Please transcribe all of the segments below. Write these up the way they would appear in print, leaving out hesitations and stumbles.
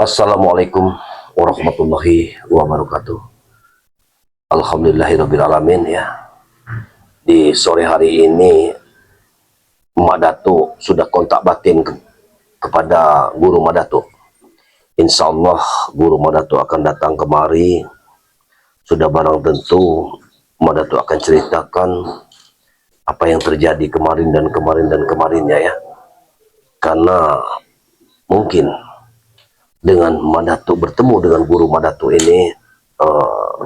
Assalamualaikum warahmatullahi wabarakatuh. Alhamdulillahirrabbilalamin ya. Di sore hari ini Mak Datuk sudah kontak batin kepada Guru Mak Datuk. Insya Allah Guru Mak Datuk akan datang kemari. Sudah barang tentu Mak Datuk akan ceritakan apa yang terjadi kemarin dan kemarinnya ya. Karena mungkin dengan Mak Datuk bertemu dengan Guru Mak Datuk ini,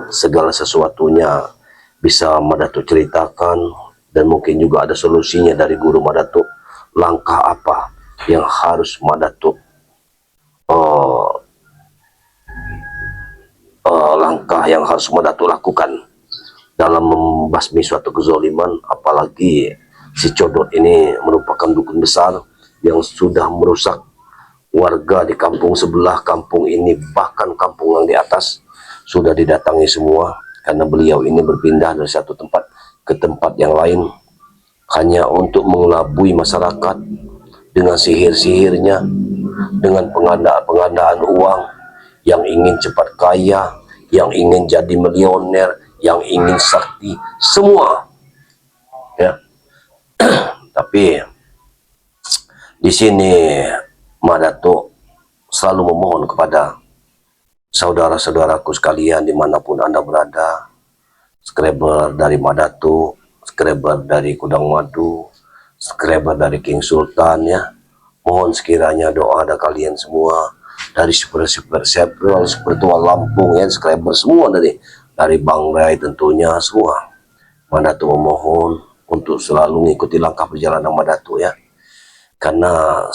segala sesuatunya bisa Mak Datuk ceritakan, dan mungkin juga ada solusinya dari Guru Mak Datuk. Langkah apa yang harus Mak Datuk langkah yang harus Mak Datuk lakukan dalam membasmi suatu kezaliman, apalagi si Codot ini merupakan dukun besar yang sudah merusak warga di kampung sebelah, kampung ini, bahkan kampung yang di atas sudah didatangi semua, karena beliau ini berpindah dari satu tempat ke tempat yang lain hanya untuk mengelabui masyarakat dengan sihir-sihirnya, dengan pengadaan uang, yang ingin cepat kaya, yang ingin jadi milioner, yang ingin sakti, semua ya. Tapi di sini Mak Datuk selalu memohon kepada saudara-saudaraku sekalian dimanapun Anda berada, subscriber dari Mak Datuk, subscriber dari Kudang Madu, subscriber dari King Sultan ya. Mohon sekiranya doa ada kalian semua, dari super spiritual Lampung ya, subscriber semua dari Bang Ray tentunya semua. Mak Datuk memohon untuk selalu mengikuti langkah perjalanan Mak Datuk ya. Karena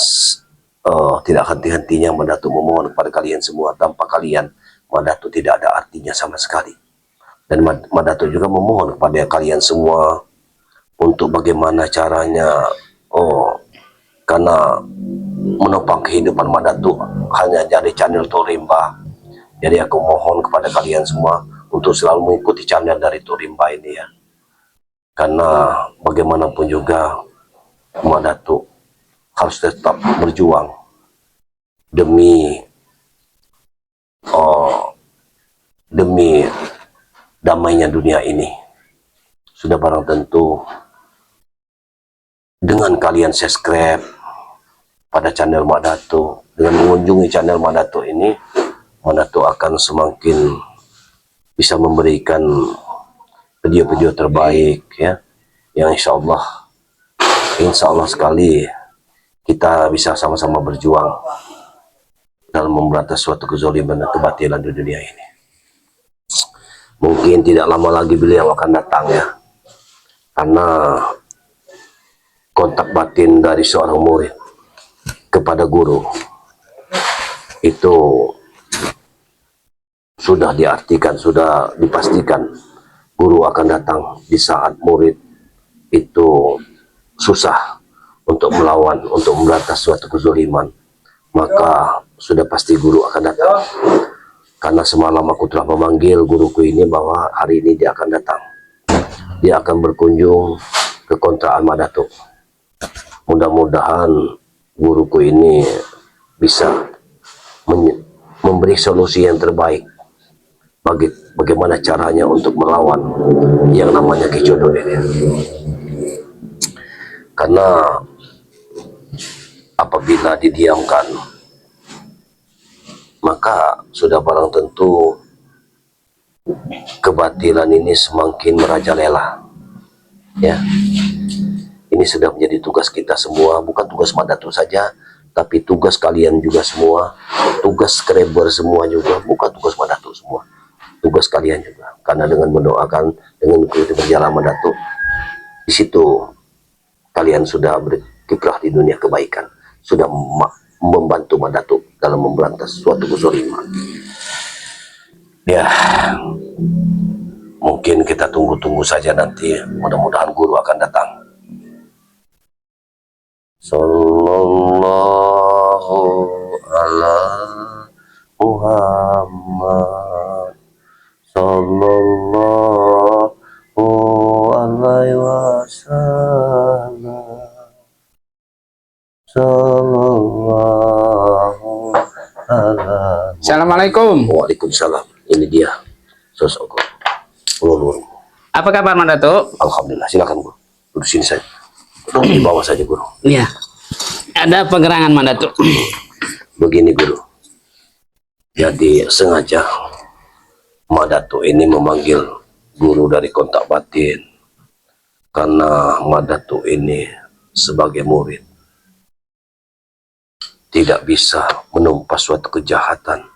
tidak henti-hentinya Mak Datuk memohon kepada kalian semua. Tanpa kalian Mak Datuk tidak ada artinya sama sekali. Dan Mak Datuk juga memohon kepada kalian semua untuk bagaimana caranya, karena menopang kehidupan Mak Datuk hanya jadi channel Tok Rimba. Jadi aku mohon kepada kalian semua untuk selalu mengikuti channel dari Tok Rimba ini ya. Karena bagaimanapun juga Mak Datuk harus tetap berjuang demi damainya dunia ini. Sudah barang tentu dengan kalian subscribe pada channel Mak Datuk, dengan mengunjungi channel Mak Datuk ini, Mak Datuk akan semakin bisa memberikan video-video terbaik ya, yang insya Allah sekali kita bisa sama-sama berjuang dalam memberantas suatu kezaliman dan kebatilan di dunia ini. Mungkin tidak lama lagi beliau akan datang ya, karena kontak batin dari seorang murid kepada guru itu sudah diartikan, sudah dipastikan guru akan datang di saat murid itu susah untuk melawan, untuk memberantas suatu kezaliman. Maka sudah pasti guru akan datang. Karena semalam aku telah memanggil guruku ini bahwa hari ini dia akan datang. Dia akan berkunjung ke kontrakan Mak Datuk. Mudah-mudahan guruku ini bisa memberi solusi yang terbaik bagaimana caranya untuk melawan yang namanya Ki Codot ini. Karena apabila didiamkan, maka sudah barang tentu kebatilan ini semakin merajalela ya. Ini sudah menjadi tugas kita semua, bukan tugas Mak Datuk saja, tapi tugas kalian juga semua, tugas subscriber semua juga, bukan tugas Mak Datuk semua, tugas kalian juga. Karena dengan mendoakan, dengan mengikuti perjalanan Mak Datuk, di situ kalian sudah berkiprah di dunia kebaikan, sudah membantu Mak Datuk dalam memberantas suatu kezaliman. Ya, mungkin kita tunggu saja nanti, mudah-mudahan guru akan datang. Sallallahu ala Muhammad, sallallahu alaihi wasallam, sallallahu ala Assalamualaikum. Waalaikumsalam. Ini dia sosok guru. Apa kabar Mandato? Alhamdulillah. Silakan guru. Duduk sini saja. Duduk di bawah saja guru. Iya. Ada pegerangan Mandato. Begini guru. Jadi sengaja Mandato ini memanggil guru dari kontak batin karena Mandato ini sebagai murid tidak bisa menumpas suatu kejahatan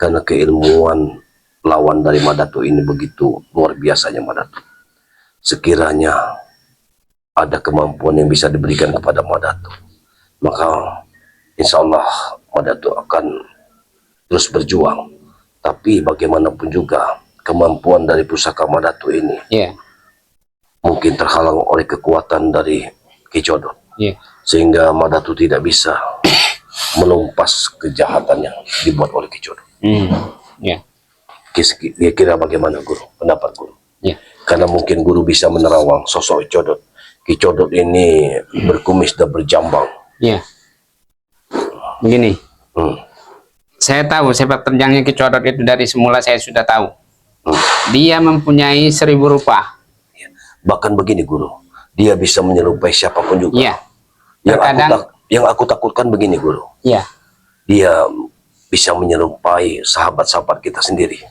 karena keilmuan lawan dari Mandato ini begitu luar biasanya Mandato. Sekiranya ada kemampuan yang bisa diberikan kepada Mandato, maka insya Allah Mandato akan terus berjuang. Tapi bagaimanapun juga kemampuan dari pusaka Mandato ini mungkin terhalang oleh kekuatan dari Ki Codot, sehingga Mandato tidak bisa menumpas kejahatan yang dibuat oleh Ki Codot. Kira-kira bagaimana guru? Pendapat guru? Karena mungkin guru bisa menerawang sosok Ki Codot. Ki Codot ini berkumis dan berjambang. Begini. Saya tahu sepak terjangnya Ki Codot itu dari semula saya sudah tahu. Dia mempunyai 1000 rupa. Bahkan begini guru, dia bisa menyerupai siapapun juga. Yang aku takutkan begini guru. Dia bisa menyerupai sahabat-sahabat kita sendiri.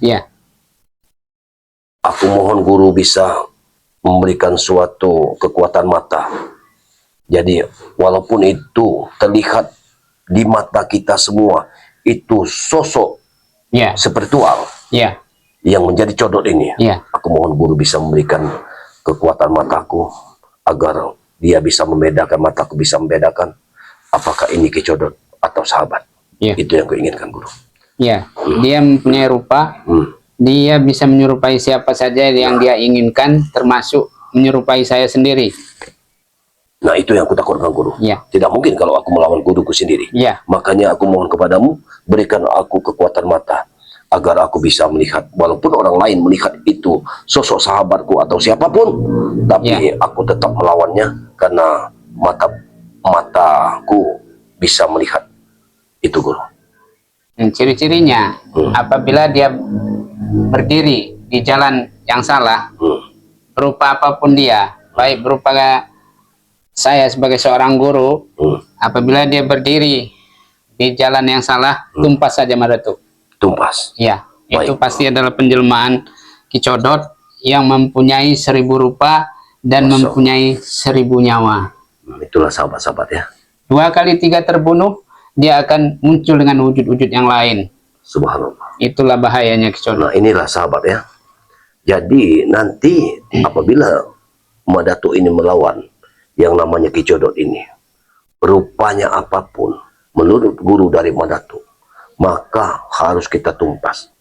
Aku mohon guru bisa memberikan suatu kekuatan mata. Jadi walaupun itu terlihat di mata kita semua itu sosok spiritual yang menjadi Codot ini, aku mohon guru bisa memberikan kekuatan mataku agar dia bisa membedakan, mataku bisa membedakan apakah ini Ki Codot atau sahabat. Itu yang kuinginkan guru. Dia mempunyai rupa. Dia bisa menyerupai siapa saja yang dia inginkan, termasuk menyerupai saya sendiri. Nah itu yang aku takutkan guru. Tidak mungkin kalau aku melawan guruku sendiri. Makanya aku mohon kepadamu, berikan aku kekuatan mata agar aku bisa melihat, walaupun orang lain melihat itu sosok sahabatku atau siapapun, tapi aku tetap melawannya karena mataku bisa melihat itu guru. Ciri-cirinya apabila dia berdiri di jalan yang salah, berupa apapun dia, baik berupa saya sebagai seorang guru, apabila dia berdiri di jalan yang salah, tumpas saja Mandato. Tumpas? Itu pasti adalah penjelmaan Ki Codot yang mempunyai 1000 rupa dan mempunyai 1000 nyawa. Itulah sahabat-sahabat ya. 2 kali 3 terbunuh, dia akan muncul dengan wujud-wujud yang lain. Subhanallah. Itulah bahayanya Ki Codot. Nah inilah sahabat ya. Jadi nanti apabila Mandato ini melawan yang namanya Ki Codot ini, rupanya apapun menurut guru dari Mandato, maka harus kita tumpas.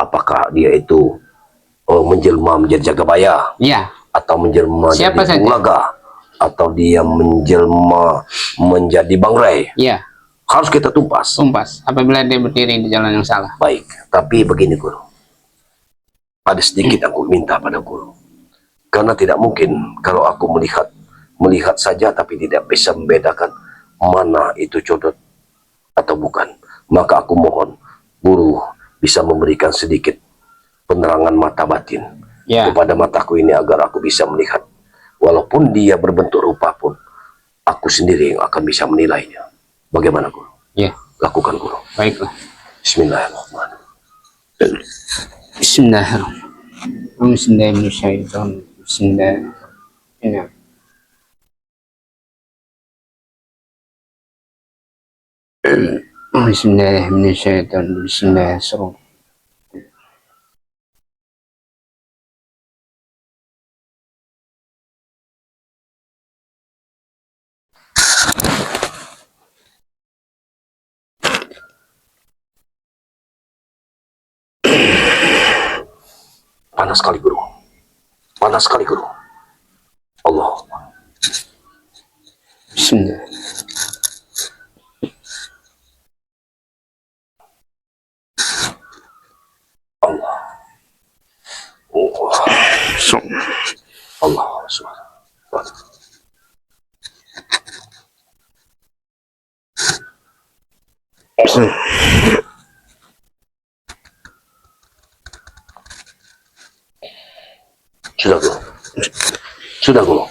Apakah dia itu menjelma menjadi Jagabaya, atau menjelma menjadi Ulaga, atau dia menjelma menjadi Bangrai, harus kita tumpas. Apabila dia berdiri di jalan yang salah. Baik, tapi begini guru, ada sedikit aku minta pada guru, karena tidak mungkin kalau aku melihat saja tapi tidak bisa membedakan mana itu Codot atau bukan. Maka aku mohon guru bisa memberikan sedikit penerangan mata batin kepada mataku ini agar aku bisa melihat, walaupun dia berbentuk rupa pun aku sendiri yang akan bisa menilainya. Bagaimana guru? Lakukan guru. Baiklah. Bismillahirrahmanirrahim. Bismillahirrahmanirrahim. Bismillahirrahmanirrahim. Bismillahirrahmanirrahim. Panas sekali guru. Panas sekali guru. Allah. Bismillah. Allah. Allah subhanahu. Sudah guru. Sudah guru.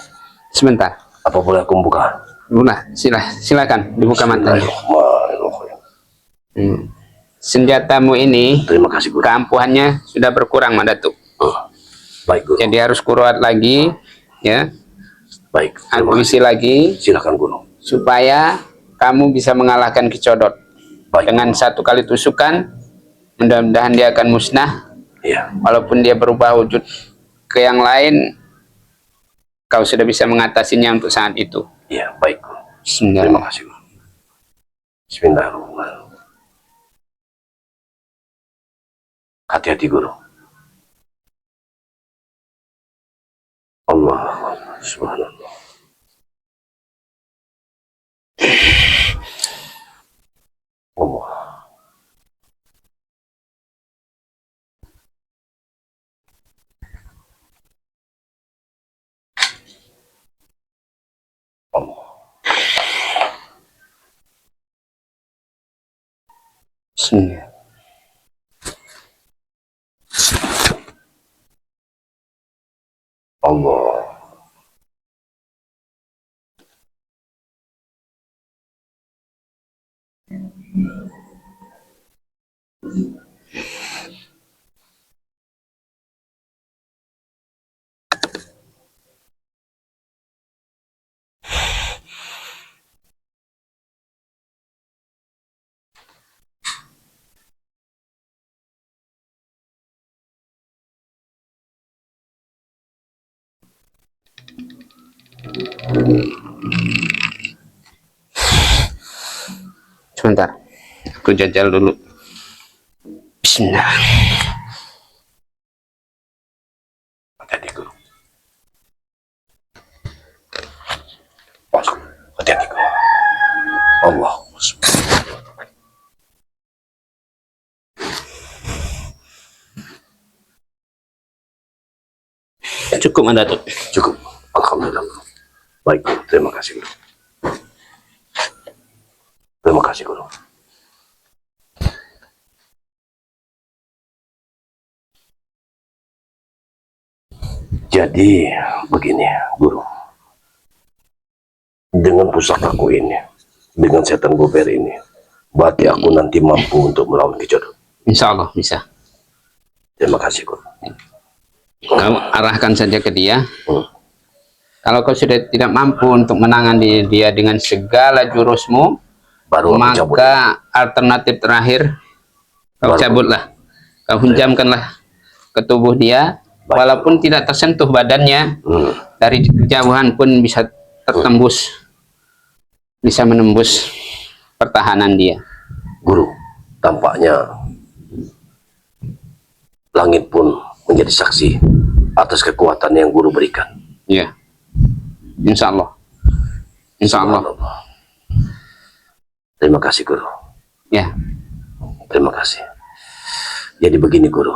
Sebentar. Apa boleh aku buka? Udah, silakan dibuka mata. Bismillahirrahmanirrahim. Senjatamu ini Terima kasih guru. keampuhannya sudah berkurang, Datuk. Baik guru. Jadi harus kuat lagi, ya. Baik. Aku isi lagi Silakan guru. supaya kamu bisa mengalahkan Kicodot. Baik. Dengan satu kali tusukan, mudah-mudahan dia akan musnah. Iya. Walaupun dia berubah wujud ke yang lain, kau sudah bisa mengatasinya untuk saat itu. Iya, baik guru. Bismillah. Terima kasih guru. Bismillahirrahmanirrahim. Hati-hati guru. Allah subhanallah. Allah. Allah. Bismillah. Allah. Sebentar, aku jajal dulu. Bismillah. Hati-hati guru. Hati-hati guru. Allah. Cukup, Datuk. Cukup. Alhamdulillah. Baik, guru. Terima kasih guru. Terima kasih guru. Jadi begini guru, dengan pusakaku ini, dengan setan gober ini, berarti aku nanti mampu untuk melawan Kicodot. Insya Allah bisa. Terima kasih guru. Kau arahkan saja ke dia. Kalau kau sudah tidak mampu untuk menangani dia dengan segala jurusmu, Baru aku cabut. maka alternatif terakhir kau cabutlah, kau hunjamkanlah ke tubuh dia. Baik. Walaupun tidak tersentuh badannya, dari kejauhan pun bisa tertembus, bisa menembus pertahanan dia. Guru, tampaknya langit pun menjadi saksi atas kekuatan yang guru berikan. Ya, insya Allah. Insya Allah. Subhanallah. Terima kasih guru. Ya, Terima kasih. Jadi begini guru,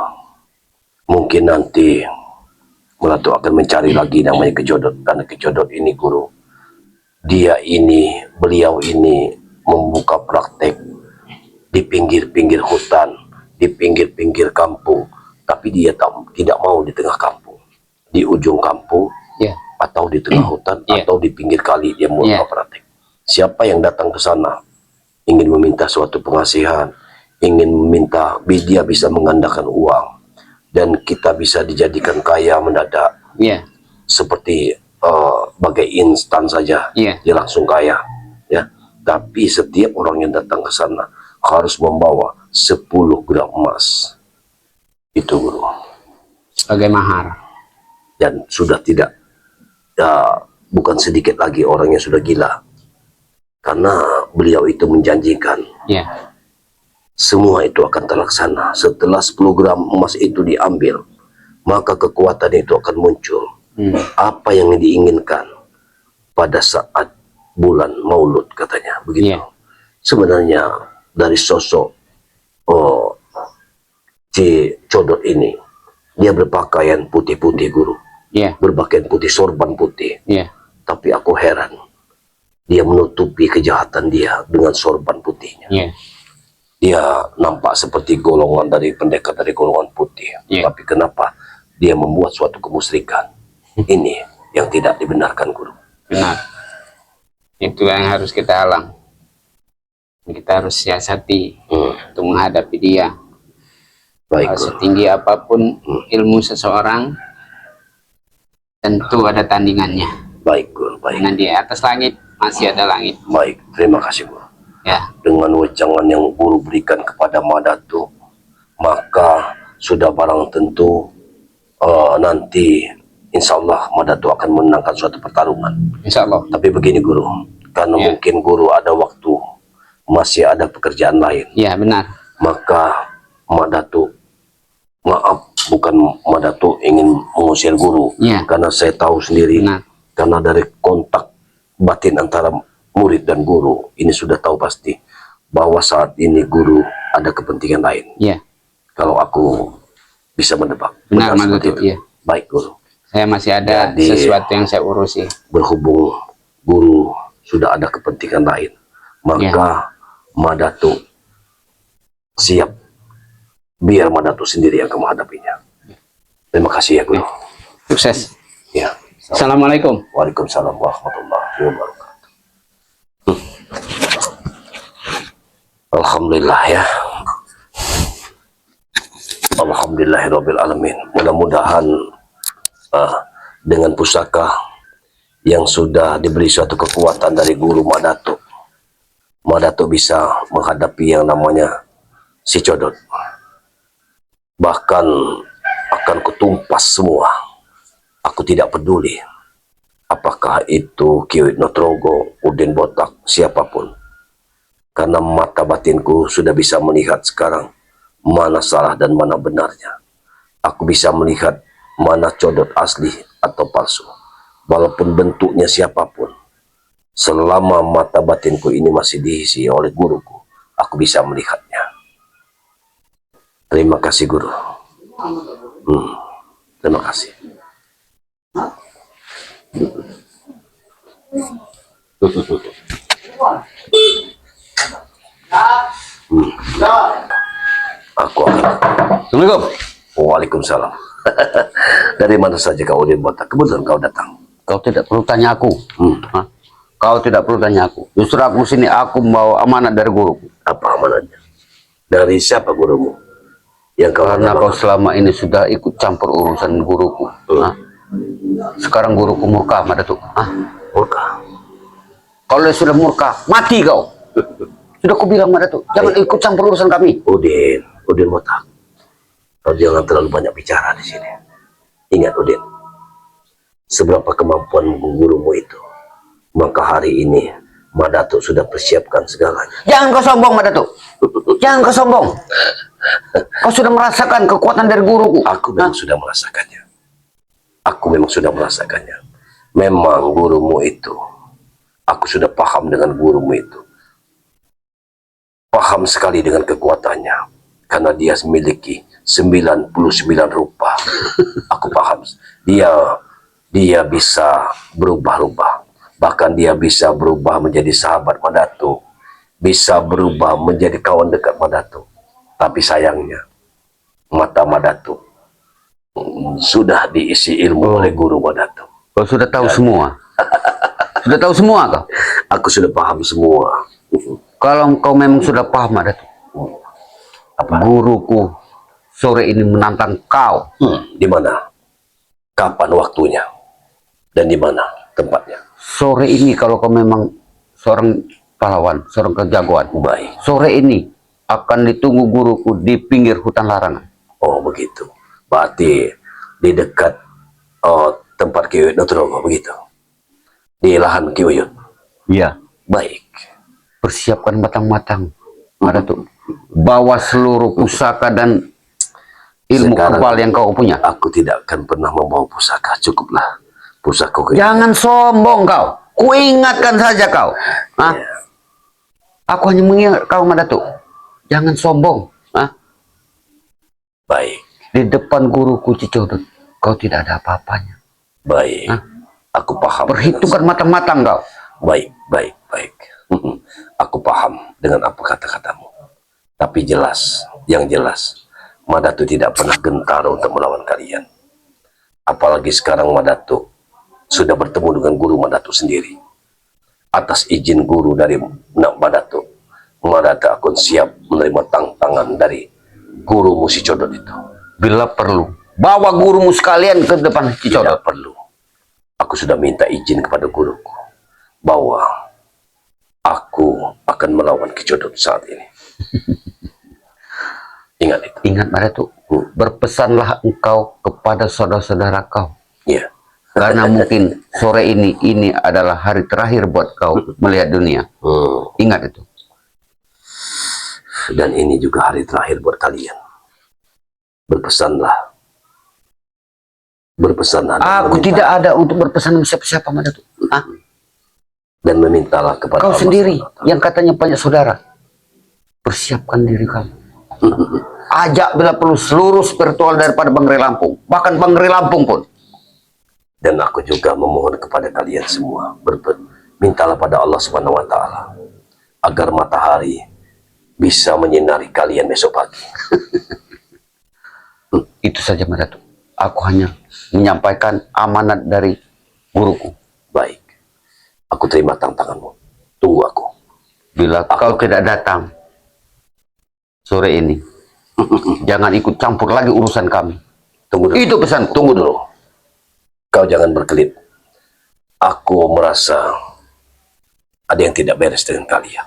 mungkin nanti Melatu akan mencari lagi namanya Kicodot, karena Kicodot ini guru, beliau ini membuka praktek di pinggir-pinggir hutan, di pinggir-pinggir kampung, tapi dia tidak mau di tengah kampung, di ujung kampung, ya, atau di tengah hutan, atau di pinggir kali dia membuka praktek. Siapa yang datang ke sana ingin meminta suatu pengasihan, ingin meminta dia bisa menggandakan uang, dan kita bisa dijadikan kaya mendadak, ya, seperti bagai instan saja, dia langsung kaya, ya. Tapi setiap orang yang datang ke sana harus membawa 10 gram emas, itu guru, sebagai mahar. dan sudah tidak, bukan sedikit lagi orang yang sudah gila, karena beliau itu menjanjikan Ya, semua itu akan terlaksana. Setelah 10 gram emas itu diambil, maka kekuatan itu akan muncul. Apa yang diinginkan pada saat bulan Maulud, katanya begitu. Sebenarnya dari sosok Kicodot ini, dia berpakaian putih-putih guru, berpakaian putih, sorban putih. Tapi aku heran, dia menutupi kejahatan dia dengan sorban putihnya. Dia nampak seperti golongan dari pendekar dari golongan putih. Tapi kenapa dia membuat suatu kemusyrikan. Ini yang tidak dibenarkan, Guru. Benar. Itu yang harus kita halang. Kita harus siasati untuk menghadapi dia. Baik, Guru. Setinggi apapun ilmu seseorang, tentu ada tandingannya. Baik, Guru. Baik. Dengan di atas langit masih ada langit. Baik, terima kasih, Guru. Ya, Dengan wejangan yang Guru berikan kepada Madatu, maka sudah barang tentu nanti insya Allah Madatu akan menangkan suatu pertarungan. insya Allah. Tapi begini, Guru, karena Ya. mungkin Guru ada waktu, masih ada pekerjaan lain, Ya, benar. maka Madatu, maaf, bukan Madatu ingin mengusir Guru, Ya. karena saya tahu sendiri, Benar. karena dari kontak batin antara murid dan guru, ini sudah tahu pasti bahwa saat ini Guru ada kepentingan lain. Ya, Kalau aku bisa menebak. benar seperti Madatu. itu. Ya. Baik, Guru. Saya masih ada Jadi- sesuatu yang saya urusi. Berhubung Guru sudah ada kepentingan lain, maka Madatu siap, biar Madatu sendiri yang akan menghadapinya. Terima kasih ya, Guru. Sukses. Ya. Assalamualaikum. Waalaikumsalam warahmatullahi wabarakatuh. Alhamdulillah ya. Alhamdulillahirabbil alamin. Mudah-mudahan dengan pusaka yang sudah diberi suatu kekuatan dari Guru Madatu, Madatu bisa menghadapi yang namanya si Codot. Bahkan akan kutumpas semua. Aku tidak peduli apakah itu Ki Widnotrogo, Udin Botak, siapapun. Karena mata batinku sudah bisa melihat sekarang mana salah dan mana benarnya. Aku bisa melihat mana Codot asli atau palsu. Walaupun bentuknya siapapun. Selama mata batinku ini masih diisi oleh guruku, aku bisa melihatnya. Terima kasih, Guru. Terima kasih. Aku akan. Assalamualaikum. Waalaikumsalam. Dari mana saja kau Udin Botak? Kebetulan kau datang. Kau tidak perlu tanya aku. Hah? Kau tidak perlu tanya aku. Justru aku sini, aku membawa amanat dari guruku. Apa amanatnya? Dari siapa gurumu? Yang kau Karena kenal? kau selama ini sudah ikut campur urusan guruku. Hah? Sekarang guruku murka, Madatu. Hah? Murka. Kalau dia sudah murka, mati kau. Sudah aku bilang, Madatu, jangan ikut campur urusan kami. Udin Botak. Kau jangan terlalu banyak bicara di sini. Ingat, Udin, seberapa kemampuan gurumu itu, maka hari ini Madatu sudah persiapkan segalanya. Jangan kau sombong, Madatu. Jangan kau sombong. Kau sudah merasakan kekuatan dari guruku. Aku memang sudah merasakannya. Aku memang sudah merasakannya. Memang gurumu itu, aku sudah paham dengan gurumu itu. Paham sekali dengan kekuatannya. Karena dia memiliki 99 rupa. Aku paham. Dia bisa berubah-ubah. Bahkan dia bisa berubah menjadi sahabat Madatu. Bisa berubah menjadi kawan dekat Madatu. Tapi sayangnya, mata Madatu sudah diisi ilmu oleh guru Madatu. Kau sudah tahu semua. Sudah tahu semua kau. Aku sudah paham semua. Kalau kau memang sudah paham, Madatu. Guruku sore ini menantang kau. Di mana? Kapan waktunya? Dan di mana tempatnya? Sore ini kalau kau memang seorang pahlawan, seorang kejagoan, Baik. sore ini akan ditunggu guruku di pinggir hutan larangan. Oh, begitu. Berarti di dekat tempat Ki Widnotrogo, begitu. Di lahan Ki Uyut. Iya. Baik. Persiapkan matang-matang, Madatu. Bawa seluruh pusaka dan ilmu Sekarang kebal yang kau punya. Aku tidak akan pernah membawa pusaka. Cukuplah. Pusaka Jangan sombong kau. Kuingatkan saja kau. Hah? Ya. Aku hanya mengingat kau, Madatu. Jangan sombong. Hah? Baik. Di depan guruku Cicodot, kau tidak ada apa-apanya. Baik. Hah? Aku paham. Perhitungkan matang-matang kau. Baik, baik, baik. Aku paham dengan apa kata-katamu. Tapi jelas, yang jelas, Madatu tidak pernah gentar untuk melawan kalian. Apalagi sekarang Madatuk sudah bertemu dengan guru Madatuk sendiri. Atas izin guru dari Madatuk, Madatuk akan siap menerima tantangan dari guru Musi Codot itu. Bila perlu, bawa gurumu sekalian ke depan Si Codot. Tidak perlu. Aku sudah minta izin kepada guruku bahwa aku akan melawan Ki Codot saat ini. Ingat itu. Ingat Madatuk, berpesanlah engkau kepada saudara-saudara kau. Ya. Karena mungkin sore ini adalah hari terakhir buat kau melihat dunia. Ingat itu. Dan ini juga hari terakhir buat kalian. Berpesanlah. Berpesanlah. Aku tidak ada untuk berpesan sama siapa-siapa, Madatuk. Dan memintalah kepada Kau Allah sendiri SWT. yang katanya banyak saudara. Persiapkan diri kamu. Ajak bila perlu seluruh spiritual daripada Bangre Lampung. Bahkan Bangre Lampung pun. Dan aku juga memohon kepada kalian semua, mintalah pada Allah Subhanahu wa taala agar matahari bisa menyinari kalian besok pagi. Itu saja Madatuk. Aku hanya menyampaikan amanat dari guruku. Baik. Aku terima tantanganmu. Tunggu aku. Bila kau tidak datang sore ini, jangan ikut campur lagi urusan kami. Tunggu dulu. Itu pesanku. Tunggu dulu. Kau jangan berkelit. Aku merasa ada yang tidak beres dengan kalian.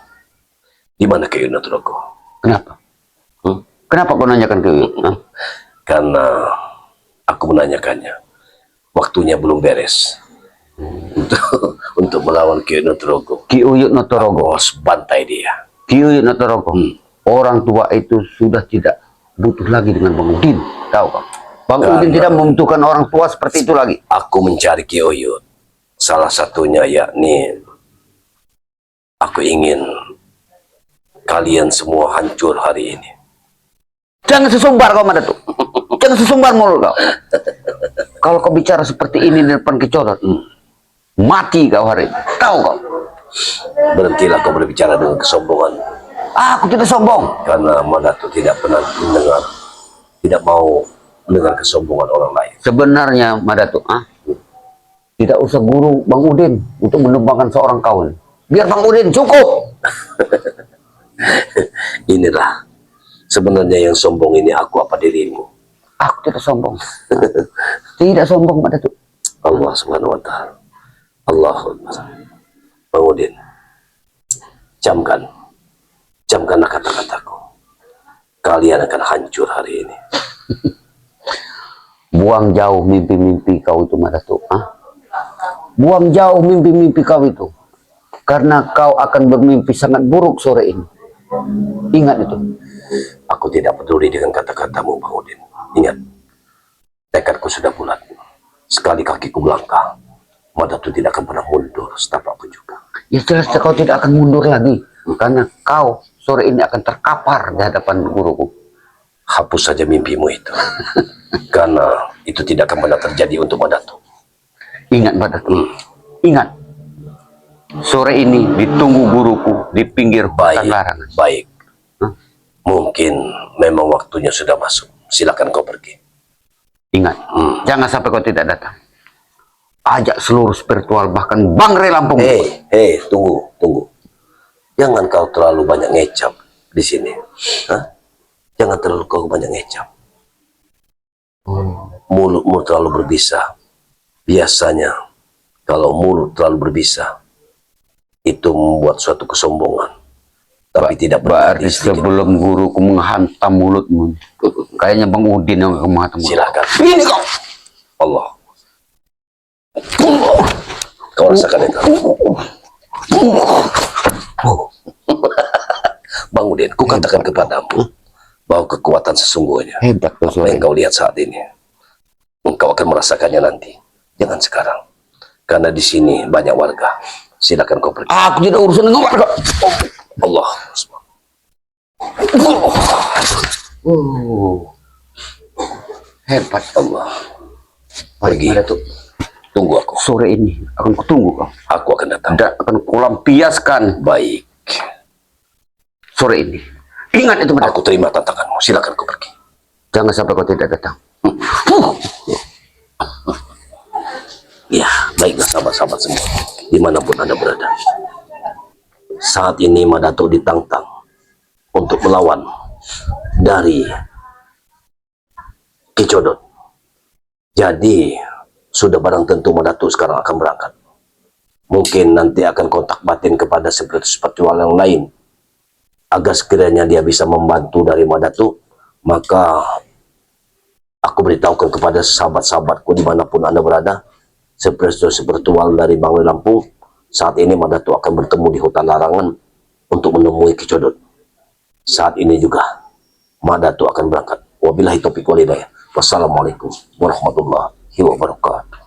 Di mana Ki Unotrogo? Kenapa? Kenapa kau nanyakan ke Karena aku menanyakannya. Waktunya belum beres. Untuk melawan Ki Unotrogo. Ki Uyut Notorogo. Bos, bantai dia. Ki Uyut Notorogo. Orang tua itu sudah tidak butuh lagi dengan Bang Udin. Tahu kau? Bang Udin tidak membutuhkan orang tua seperti itu lagi. Aku mencari Ki Uyut. Salah satunya yakni aku ingin kalian semua hancur hari ini. Jangan sesumbar kau Madatuk. Jangan sesumbar mulut kau. Kalau kau bicara seperti ini di depan Ki Codot, mati kau hari ini. Tahu kau? Berhentilah kau berbicara dengan kesombongan. Aku tidak sombong. Karena Madatuk tidak pernah mendengar, tidak mau mendengar kesombongan orang lain. Sebenarnya Madatuk, tidak usah guru Bang Udin untuk menumbangkan seorang kawan. Biar Bang Udin cukup. Inilah sebenarnya yang sombong ini aku apa dirimu. Aku tidak sombong. Tidak sombong Madatuk. Allah Subhanahu wa taala. Allahumma. Bang Udin, camkanlah kata-kataku. Kalian akan hancur hari ini. Buang jauh mimpi-mimpi kau itu Madatuk. Buang jauh mimpi-mimpi kau itu. Karena kau akan bermimpi sangat buruk sore ini. Ingat itu. Aku tidak peduli dengan kata-katamu, Bang Udin. Ingat, tekadku sudah bulat. Sekali kakiku melangkah, Madatuk tidak akan pernah mundur, setapak pun juga. Ya jelas kau tidak akan mundur lagi. Karena kau sore ini akan terkapar di hadapan guruku. Hapus saja mimpimu itu. Karena itu tidak akan pernah terjadi untuk Madatuk. Ingat Madatuk. Ingat. Sore ini ditunggu guruku di pinggir hutan larangan. Baik. Mungkin memang waktunya sudah masuk. Silakan kau pergi. Ingat, jangan sampai kau tidak datang. Ajak seluruh spiritual, bahkan Bangre Lampung. Tunggu. Jangan kau terlalu banyak ngecap di sini. Jangan terlalu kau banyak ngecap. Mulutmu terlalu berbisa. Biasanya kalau mulut terlalu berbisa, itu membuat suatu kesombongan. Tapi tidak berarti sebelum guruku menghantam mulutmu, kayaknya Bang Udin yang akan menghantam mulut. Silakan. Ini kau. Allah. Kau rasakan itu. Bang Udin, ku katakan kepadamu bahwa kekuatan sesungguhnya Hebat kau apa sore. yang kau lihat saat ini, engkau akan merasakannya nanti. Jangan sekarang, karena di sini banyak warga. Silakan kau pergi. Aku tidak urusan dengan warga. Allah. Hebat. Allah. Pergi. Madatuk. Tunggu aku. Sore ini akan kutunggu kau. Aku akan datang. Dan akan kulampiaskan Baik. sore ini. Ingat itu Madatuk. Aku terima tantanganmu. Silakan kau pergi. Jangan sampai kau tidak datang. Ya, baiklah sahabat-sahabat semua, dimanapun Anda berada. Saat ini Madatuk ditantang untuk melawan dari Ki Codot. Jadi, sudah barang tentu Madatuk sekarang akan berangkat. Mungkin nanti akan kontak batin kepada spiritual yang lain, agar sekiranya dia bisa membantu dari Madatuk. Maka aku beritahukan kepada sahabat-sahabatku dimanapun Anda berada, spiritual dari Bangli Lampung, saat ini Madatuk akan bertemu di hutan larangan untuk menemui Ki Codot. Saat ini juga Madatuk akan berangkat. Wabillahi taufiq wal hidayah. Wassalamualaikum warahmatullahi wabarakatuh.